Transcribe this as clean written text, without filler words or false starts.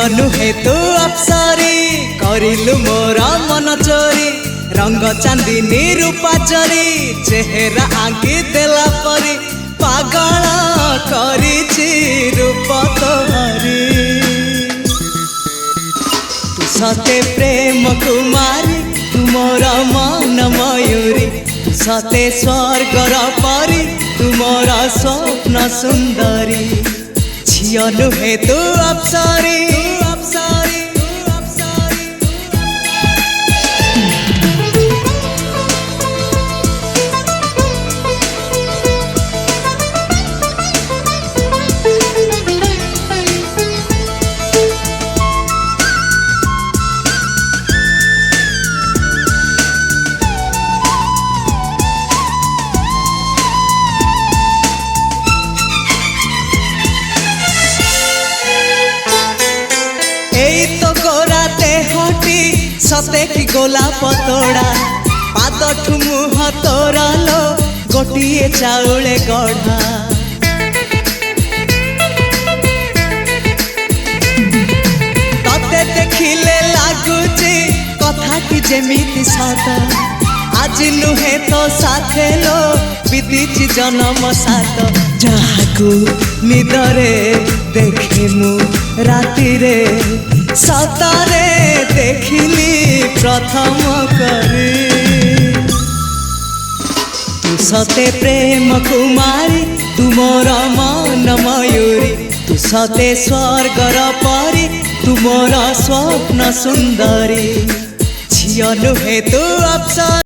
झियो नुहे तू अप्सरी करिलु मोर मन चोरी रंग चांदनी रूपा चोरी चेहरा आंकी देला परी पागल करिछि रूप तोहरी तू सते प्रेम कुमारी तू मोर मन मयूरी तू सते स्वर्गर परी तू मोर स्वप्न सुंदरी झियो नुहे तू अप्सरी सते की गोलाप तोड़ा पाद ठुमुह तोरा लो गोटिए चाउले गढ़ा तते देखिले लागुची कथाटी जेमिति सत आज नुहे तो साथे लो बीतीची जन्म सात जहाकू निदरे देखे मु राति रे सतारे देखिली प्रथम करी तू सते प्रेम कुमारी तू मोर मन मयूरी तू सते स्वर्गर परी तू मोर स्वप्न सुंदरी झियो नुहे तू अप्सरी।